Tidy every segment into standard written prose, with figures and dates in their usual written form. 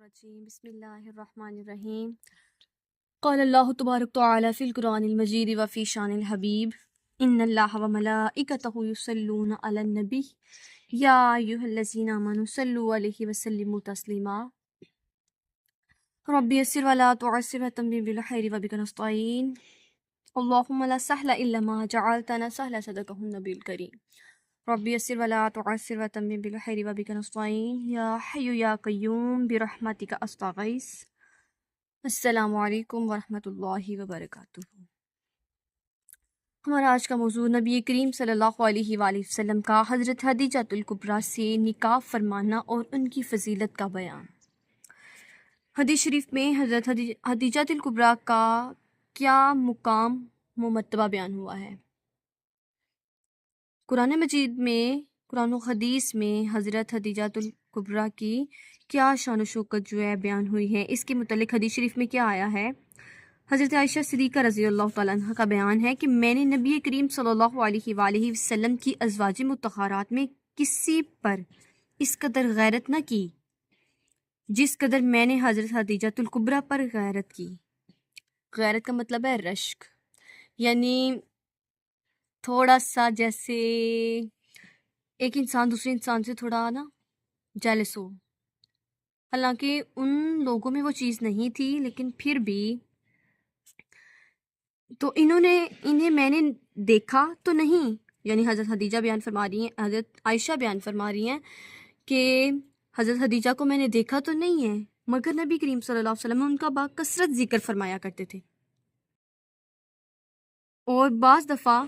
الرجیم بسم اللہ الرحمن الرحیم قال اللہ تبارک تعالی فی القرآن المجید وفی شان الحبیب ان اللہ وملائکتہ یصلون علی النبی یا ایھا الذین آمنوا صلوا علیہ وسلموا تسلیما رب یسر ولا تعسر وتمم بالخیر وبک نستعین اللہم لا سہل الا ما جعلتنا سہلا صدقہ النبی الکریم رب یسر ولا تعسر وتمم بالخیر وبک نستعین یا حی یا قیوم برحمتک استغیث۔ السلام علیکم ورحمۃ اللہ وبرکاتہ۔ ہمارا آج کا موضوع نبی کریم صلی اللہ علیہ وآلہ وسلم کا حضرت خدیجہ الکبریٰ سے نکاح فرمانا اور ان کی فضیلت کا بیان۔ حدیث شریف میں حضرت خدیجہ الکبریٰ کا کیا مقام و مرتبہ بیان ہوا ہے۔ قرآن مجید میں، قرآن و حدیث میں حضرت خدیجہ الکبریٰ کی کیا شان و شوکت جو ہے بیان ہوئی ہے، اس کے متعلق حدیث شریف میں کیا آیا ہے۔ حضرت عائشہ صدیقہ رضی اللہ تعالیٰ عنہ کا بیان ہے کہ میں نے نبی کریم صلی اللہ علیہ وآلہ وسلم کی ازواج مطہرات میں کسی پر اس قدر غیرت نہ کی جس قدر میں نے حضرت خدیجہ الکبریٰ پر غیرت کی۔ غیرت کا مطلب ہے رشک، یعنی تھوڑا سا جیسے ایک انسان دوسرے انسان سے تھوڑا نا جیلس ہو، حالانکہ ان لوگوں میں وہ چیز نہیں تھی لیکن پھر بھی تو انہیں میں نے دیکھا تو نہیں، یعنی حضرت خدیجہ بیان فرما رہی ہیں، حضرت عائشہ بیان فرما رہی ہیں کہ حضرت خدیجہ کو میں نے دیکھا تو نہیں ہے، مگر نبی کریم صلی اللہ علیہ وسلم ان کا بکثرت ذکر فرمایا کرتے تھے۔ اور بعض دفعہ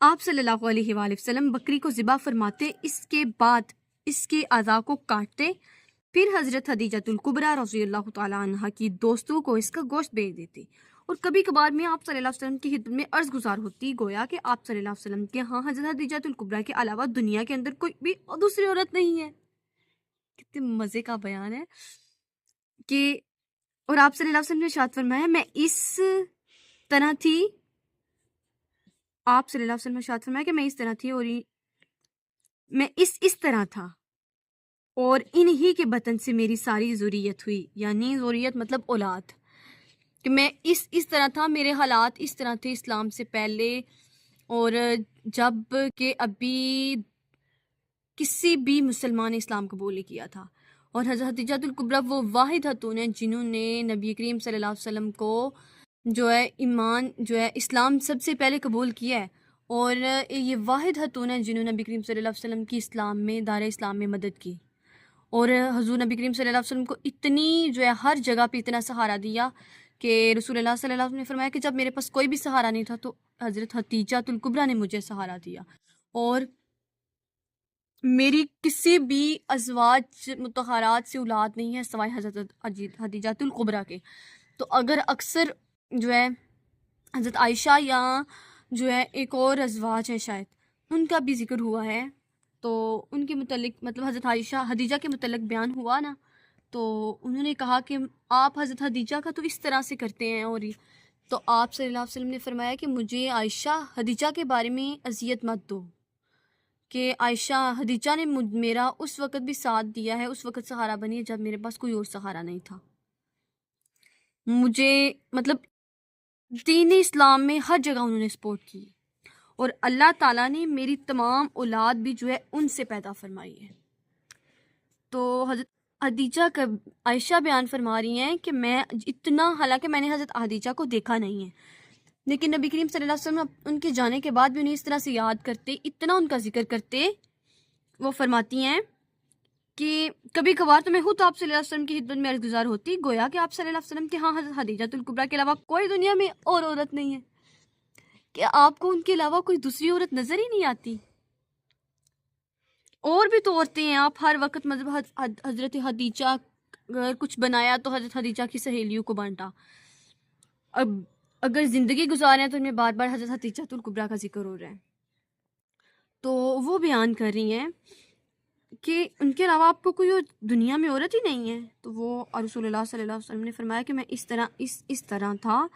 آپ صلی اللہ علیہ وآلہ وسلم بکری کو ذبح فرماتے، اس کے بعد اس کے اعضاء کو کاٹتے، پھر حضرت خدیجہ الکبریٰ رضی اللہ تعالیٰ عنہ کی دوستوں کو اس کا گوشت بھیج دیتے، اور کبھی کبھار میں آپ صلی اللہ علیہ وسلم کی خدمت میں عرض گزار ہوتی، گویا کہ آپ صلی اللہ علیہ وسلم کے ہاں حضرت خدیجہ الکبریٰ کے علاوہ دنیا کے اندر کوئی بھی دوسری عورت نہیں ہے۔ کتنے مزے کا بیان ہے کہ اور آپ صلی اللہ علیہ وسلم نے ارشاد فرمایا، میں اس طرح تھی، آپ صلی اللہ علیہ وسلم نے ارشاد فرمایا کہ میں اس طرح تھی اور میں اس طرح تھا اور انہی کے بطن سے میری ساری ذریت ہوئی، یعنی ذریت مطلب اولاد، کہ میں اس طرح تھا، میرے حالات اس طرح تھے اسلام سے پہلے، اور جب کہ ابھی کسی بھی مسلمان نے اسلام قبول نہیں کیا تھا۔ اور حضرت خدیجہ الکبریٰ وہ واحد خاتون ہیں جنہوں نے نبی کریم صلی اللہ علیہ وسلم کو جو ہے ایمان جو ہے اسلام سب سے پہلے قبول کیا ہے، اور یہ واحد خاتون ہیں جنہوں نے نبی کریم صلی اللہ علیہ وسلم کی اسلام میں، دار اسلام میں مدد کی، اور حضور نبی کریم صلی اللہ علیہ وسلم کو اتنی جو ہے ہر جگہ پہ اتنا سہارا دیا کہ رسول اللہ صلی اللہ علیہ وسلم نے فرمایا کہ جب میرے پاس کوئی بھی سہارا نہیں تھا تو حضرت خدیجہ الکبریٰ نے مجھے سہارا دیا، اور میری کسی بھی ازواج مطہرات سے اولاد نہیں ہے سوائے حضرت خدیجہ الکبریٰ کے۔ تو اگر اکثر جو ہے حضرت عائشہ یا جو ہے ایک اور ازواج ہے شاید ان کا بھی ذکر ہوا ہے، تو ان کے متعلق مطلب حضرت عائشہ خدیجہ کے متعلق بیان ہوا نا، تو انہوں نے کہا کہ آپ حضرت خدیجہ کا تو اس طرح سے کرتے ہیں، اور تو آپ صلی اللہ علیہ وسلم نے فرمایا کہ مجھے عائشہ خدیجہ کے بارے میں اذیت مت دو، کہ عائشہ خدیجہ نے میرا اس وقت بھی ساتھ دیا ہے، اس وقت سہارا بنی ہے جب میرے پاس کوئی اور سہارا نہیں تھا۔ مجھے مطلب دین اسلام میں ہر جگہ انہوں نے سپورٹ کی، اور اللہ تعالیٰ نے میری تمام اولاد بھی جو ہے ان سے پیدا فرمائی ہے۔ تو حضرت خدیجہ کا عائشہ بیان فرما رہی ہیں کہ میں اتنا، حالانکہ میں نے حضرت خدیجہ کو دیکھا نہیں ہے، لیکن نبی کریم صلی اللہ علیہ وسلم ان کے جانے کے بعد بھی انہیں اس طرح سے یاد کرتے، اتنا ان کا ذکر کرتے، وہ فرماتی ہیں کہ کبھی کبھار تو میں خود آپ صلی اللہ علیہ وسلم کی خدمت میں عرض گزار ہوتی، گویا کہ آپ صلی اللہ علیہ وسلم کے ہاں حضرت خدیجہ الکبریٰ کے علاوہ کوئی دنیا میں اور عورت نہیں ہے، کہ آپ کو ان کے علاوہ کوئی دوسری عورت نظر ہی نہیں آتی۔ اور بھی تو عورتیں ہیں، آپ ہر وقت مطلب حضرت خدیجہ اگر کچھ بنایا تو حضرت خدیجہ کی سہیلیوں کو بانٹا، اب اگر زندگی گزارے ہیں تو ان میں بار بار حضرت خدیجہ الکبریٰ کا ذکر ہو رہا ہے۔ تو وہ بیان کر رہی ہیں کہ ان کے علاوہ آپ کو کوئی اور دنیا میں عورت ہی نہیں ہے، تو وہ رسول اللہ صلی اللہ علیہ وسلم نے فرمایا کہ میں اس طرح تھا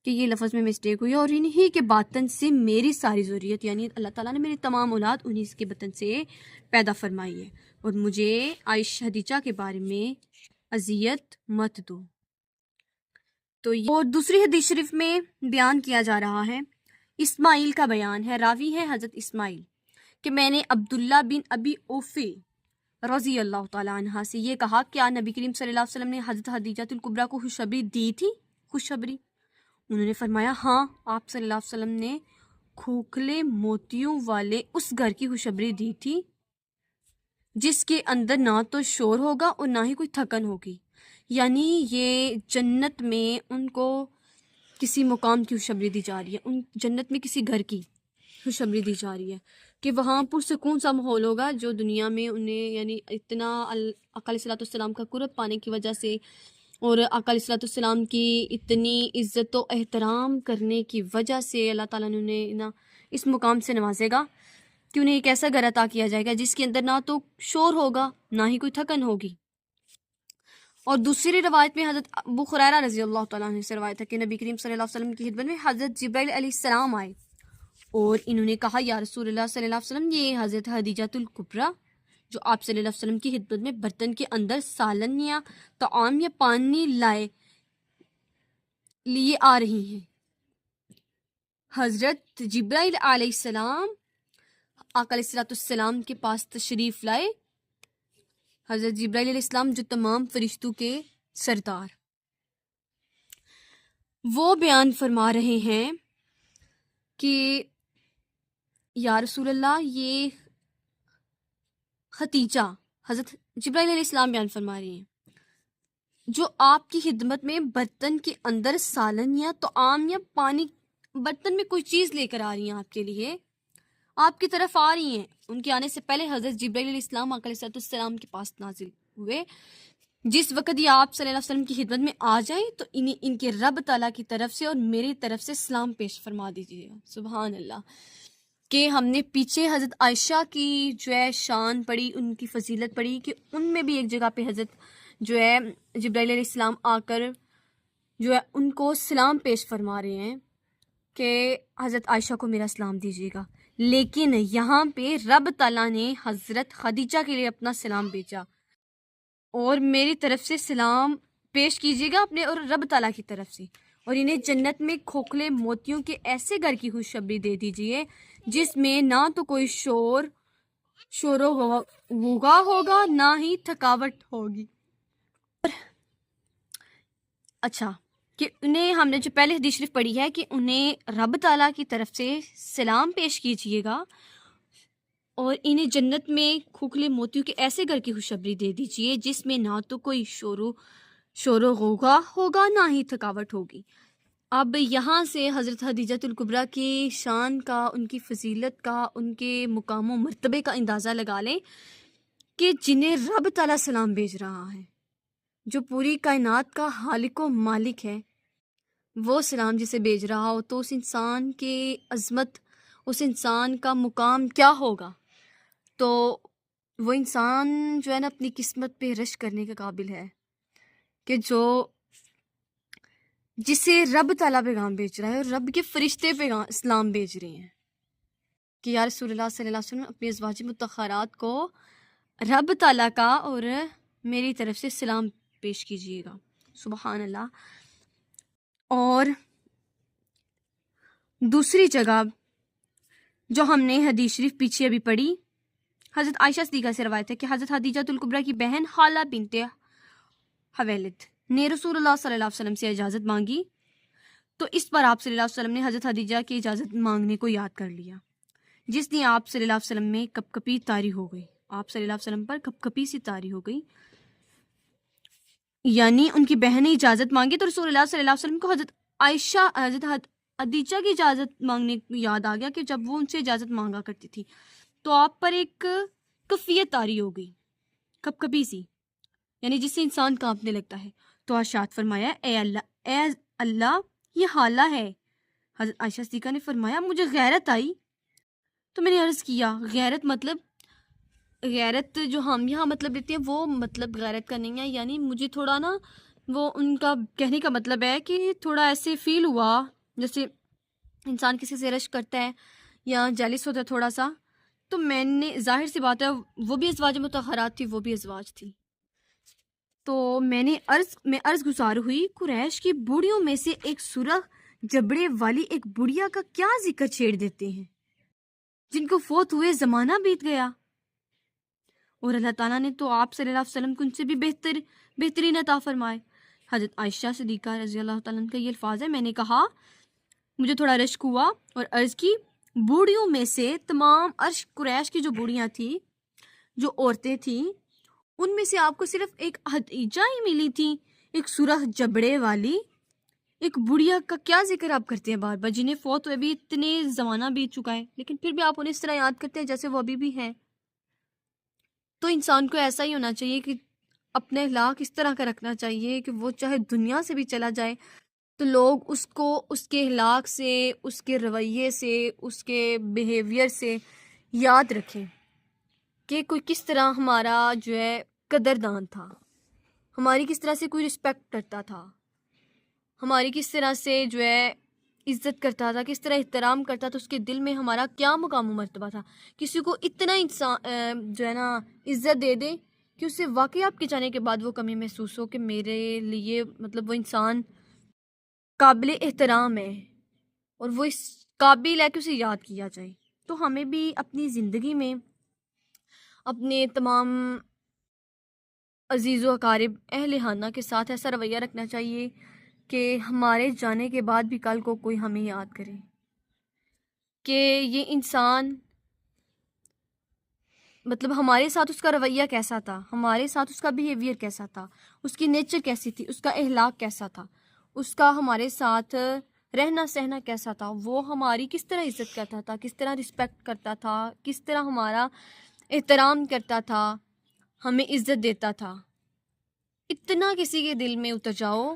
کہ یہ لفظ میں مسٹیک ہوئی اور انہی کے باطن سے میری ساری ضروریت، یعنی اللہ تعالیٰ نے میری تمام اولاد انہی کے باطن سے پیدا فرمائی ہے، اور مجھے عائشہ حدیجہ کے بارے میں اذیت مت دو۔ تو اور دوسری حدیث شریف میں بیان کیا جا رہا ہے، اسماعیل کا بیان ہے، راوی ہے حضرت اسماعیل، کہ میں نے عبداللہ بن ابی اوفی رضی اللہ تعالیٰ عنہ سے یہ کہا، کیا نبی کریم صلی اللہ علیہ وسلم نے حضرت خدیجہ الکبریٰ کو خوشخبری دی تھی؟ خوشخبری؟ انہوں نے فرمایا ہاں، آپ صلی اللہ علیہ وسلم نے کھوکھلے موتیوں والے اس گھر کی خوشخبری دی تھی جس کے اندر نہ تو شور ہوگا اور نہ ہی کوئی تھکن ہوگی، یعنی یہ جنت میں ان کو کسی مقام کی خوشخبری دی جا رہی ہے، ان جنت میں کسی گھر کی خوشخبری دی جا رہی ہے کہ وہاں پرسکون سا ماحول ہوگا، جو دنیا میں انہیں یعنی اتنا آقا علیہ السلام کا قرب پانے کی وجہ سے اور آقا علیہ السلام کی اتنی عزت و احترام کرنے کی وجہ سے اللہ تعالیٰ نے انہیں اس مقام سے نوازے گا کہ انہیں ایک ایسا گھر عطا کیا جائے گا جس کے اندر نہ تو شور ہوگا نہ ہی کوئی تھکن ہوگی۔ اور دوسری روایت میں حضرت ابو ہریرہ رضی اللہ تعالیٰ عنہ سے روایت ہے کہ نبی کریم صلی اللہ علیہ وسلم کی خدمت میں حضرت جبرائیل علیہ السلام آئے اور انہوں نے کہا، یا رسول اللہ صلی اللہ علیہ وسلم، یہ حضرت خدیجہ الکبریٰ جو آپ صلی اللہ علیہ وسلم کی خدمت میں برتن کے اندر سالن یا طعام یا پانی لیے آ رہی ہیں۔ حضرت جبرائیل علیہ السلام آقا علیہ السلام کے پاس تشریف لائے، حضرت جبرائیل علیہ السلام جو تمام فرشتوں کے سردار، وہ بیان فرما رہے ہیں کہ یا رسول اللہ، یہ خدیجہ، حضرت جبرائیل علیہ السلام بیان فرما رہے ہیں، جو آپ کی خدمت میں برتن کے اندر سالن یا طعام یا پانی، برتن میں کوئی چیز لے کر آ رہی ہیں، آپ کے لیے آپ کی طرف آ رہی ہیں۔ ان کے آنے سے پہلے حضرت جبرائیل علیہ السلام آقا علیہ السلام کے پاس نازل ہوئے، جس وقت یہ آپ صلی اللہ علیہ وسلم کی خدمت میں آ جائیں تو انہیں ان کے رب تعالیٰ کی طرف سے اور میری طرف سے سلام پیش فرما دیجیے گا۔ سبحان اللہ، کہ ہم نے پیچھے حضرت عائشہ کی جو ہے شان پڑھی، ان کی فضیلت پڑھی کہ ان میں بھی ایک جگہ پہ حضرت جو ہے جبرائیل علیہ السلام آ کر جو ہے ان کو سلام پیش فرما رہے ہیں کہ حضرت عائشہ کو میرا سلام دیجیے گا، لیکن یہاں پہ رب تعالیٰ نے حضرت خدیجہ کے لیے اپنا سلام بھیجا اور میری طرف سے سلام پیش کیجیے گا اپنے اور رب تعالیٰ کی طرف سے، اور انہیں جنت میں کھوکھلے موتیوں کے ایسے گھر کی خوشخبری دے دیجیے جس میں نہ تو کوئی شور و غوغا ہوگا نہ ہی تھکاوٹ ہوگی۔ اچھا، کہ انہیں ہم نے جو پہلے حدیث شریف پڑھی ہے کہ انہیں رب تعالیٰ کی طرف سے سلام پیش کیجیے گا اور انہیں جنت میں کھوکھلے موتیوں کے ایسے گھر کی خوشخبری دے دیجیے جس میں نہ تو کوئی شور و غوغا ہوگا نہ ہی تھکاوٹ ہوگی۔ اب یہاں سے حضرت خدیجہ الکبریٰ کی شان کا، ان کی فضیلت کا، ان کے مقام و مرتبے کا اندازہ لگا لیں کہ جنہیں رب تعالیٰ سلام بھیج رہا ہے، جو پوری کائنات کا خالق و مالک ہے، وہ سلام جسے بھیج رہا ہو تو اس انسان کی عظمت، اس انسان کا مقام کیا ہوگا۔ تو وہ انسان جو ہے نا اپنی قسمت پہ رشک کرنے کے قابل ہے کہ جو جسے رب تعالیٰ پیغام بھیج رہا ہے اور رب کے فرشتے پیغام اسلام بھیج رہے ہیں کہ یا رسول اللہ صلی اللہ علیہ وسلم اپنی ازواج مطہرات کو رب تعالیٰ کا اور میری طرف سے سلام پیش کیجیے گا۔ سبحان اللہ۔ اور دوسری جگہ جو ہم نے حدیث شریف پیچھے ابھی پڑھی، حضرت عائشہ صدیقہ سے روایت ہے کہ حضرت خدیجہ الکبریٰ کی بہن خالہ بنت خویلد نے رسول اللہ صلی اللہ علیہ وسلم سے اجازت مانگی، تو اس پر آپ صلی اللہ علیہ وسلم نے حضرت خدیجہ کی اجازت مانگنے کو یاد کر لیا، جس نے آپ صلی اللہ علیہ وسلم میں کپ کپی طاری ہو گئی، آپ صلی اللہ علیہ وسلم پر کپ کپی سی طاری ہو گئی، یعنی ان کی بہن نے اجازت مانگی تو رسول اللہ صلی اللہ علیہ وسلم کو حضرت خدیجہ کی اجازت مانگنے کو یاد آ گیا کہ جب وہ ان سے اجازت مانگا کرتی تھی تو آپ پر ایک کفیت طاری ہو گئی، کپ کپی سی، یعنی جس سے انسان کانپنے لگتا ہے۔ تو ارشاد فرمایا، اے اللہ یہ حالہ ہے۔ حضرت عائشہ صدیقہ نے فرمایا مجھے غیرت آئی تو میں نے عرض کیا، غیرت جو ہم یہاں مطلب دیتے ہیں وہ مطلب غیرت کا نہیں ہے، یعنی مجھے تھوڑا نا وہ ان کا کہنے کا مطلب ہے کہ تھوڑا ایسے فیل ہوا جیسے انسان کسی سے رشک کرتا ہے یا جیلس ہوتا ہے تھوڑا سا، تو میں نے ظاہر سی بات ہے وہ بھی ازواج مطہرات تھی، وہ بھی ازواج تھی، تو میں عرض گزار ہوئی قریش کی بوڑھیوں میں سے ایک سرخ جبڑے والی ایک بڑھیا کا کیا ذکر چھیڑ دیتے ہیں جن کو فوت ہوئے زمانہ بیت گیا، اور اللہ تعالیٰ نے تو آپ صلی اللہ علیہ وسلم کو ان سے بھی بہترین عطا فرمائے۔ حضرت عائشہ صدیقہ رضی اللہ تعالیٰ عنہ کا یہ الفاظ ہے، میں نے کہا مجھے تھوڑا رشک ہوا اور عرض کی بوڑھیوں میں سے تمام عرش قریش کی جو بوڑھیاں تھیں، جو عورتیں تھیں، ان میں سے آپ کو صرف ایک ہدیجہ ہی ملی تھی، ایک سرخ جبڑے والی ایک بڑھیا کا کیا ذکر آپ کرتے ہیں بار بار، جنہیں فوت ہوئے بھی اتنے زمانہ بیت چکا ہے، لیکن پھر بھی آپ انہیں اس طرح یاد کرتے ہیں جیسے وہ ابھی بھی ہیں۔ تو انسان کو ایسا ہی ہونا چاہیے کہ اپنے اخلاق اس طرح کا رکھنا چاہیے کہ وہ چاہے دنیا سے بھی چلا جائے تو لوگ اس کو اس کے اخلاق سے، اس کے رویے سے، اس کے بیہیویئر سے یاد رکھیں کہ کوئی کس طرح ہمارا جو ہے قدردان تھا، ہماری کس طرح سے کوئی رسپیکٹ کرتا تھا، ہماری کس طرح سے جو ہے عزت کرتا تھا، کس طرح احترام کرتا تھا، اس کے دل میں ہمارا کیا مقام و مرتبہ تھا۔ کسی کو اتنا انسان جو ہے نا عزت دے دے کہ اسے واقعی آپ کے جانے کے بعد وہ کمی محسوس ہو کہ میرے لیے مطلب وہ انسان قابل احترام ہے اور وہ اس قابل ہے کہ اسے یاد کیا جائے۔ تو ہمیں بھی اپنی زندگی میں اپنے تمام عزیز و اقارب اہل خانہ کے ساتھ ایسا رویہ رکھنا چاہیے کہ ہمارے جانے کے بعد بھی کل کو کوئی ہمیں یاد کرے کہ یہ انسان مطلب ہمارے ساتھ اس کا رویہ کیسا تھا، ہمارے ساتھ اس کا بیہیویئر کیسا تھا، اس کی نیچر کیسی تھی، اس کا اخلاق کیسا تھا، اس کا ہمارے ساتھ رہنا سہنا کیسا تھا، وہ ہماری کس طرح عزت کرتا تھا، کس طرح رسپیکٹ کرتا تھا، کس طرح ہمارا احترام کرتا تھا، ہمیں عزت دیتا تھا۔ اتنا کسی کے دل میں اتر جاؤ،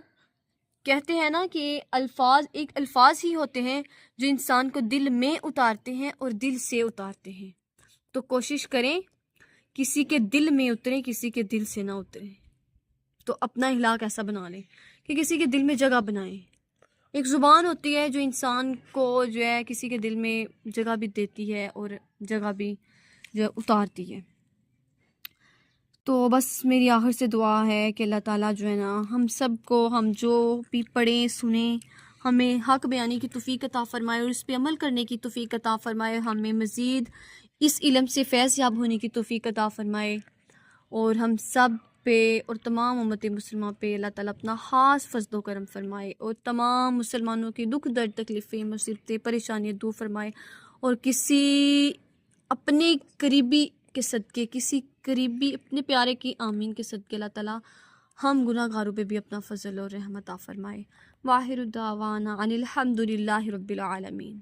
کہتے ہیں نا کہ الفاظ ہی ہوتے ہیں جو انسان کو دل میں اتارتے ہیں اور دل سے اتارتے ہیں۔ تو کوشش کریں کسی کے دل میں اتریں، کسی کے دل سے نہ اتریں۔ تو اپنا اخلاق ایسا بنا لیں کہ کسی کے دل میں جگہ بنائیں۔ ایک زبان ہوتی ہے جو انسان کو جو ہے کسی کے دل میں جگہ بھی دیتی ہے اور جگہ بھی جو ہے اتارتی ہے۔ تو بس میری آخر سے دعا ہے کہ اللہ تعالیٰ جو ہے نا ہم سب کو، ہم جو بھی پڑھیں سنیں، ہمیں حق بیانی کی توفیق عطا فرمائے اور اس پہ عمل کرنے کی توفیق عطا فرمائے، ہمیں مزید اس علم سے فیض یاب ہونے کی توفیق عطا فرمائے، اور ہم سب پہ اور تمام امت مسلمہ پہ اللہ تعالیٰ اپنا خاص فضل و کرم فرمائے، اور تمام مسلمانوں کی دکھ درد تکلیفیں مصیبتیں پریشانیاں دور فرمائے، اور کسی اپنے قریبی کے صدقے، کسی قریبی اپنے پیارے کی آمین کے صدقے اللہ تعالیٰ ہم گناہ گاروں پہ بھی اپنا فضل اور رحمت عطا فرمائے۔ واخر دعوانا ان الحمد للہ رب العالمین۔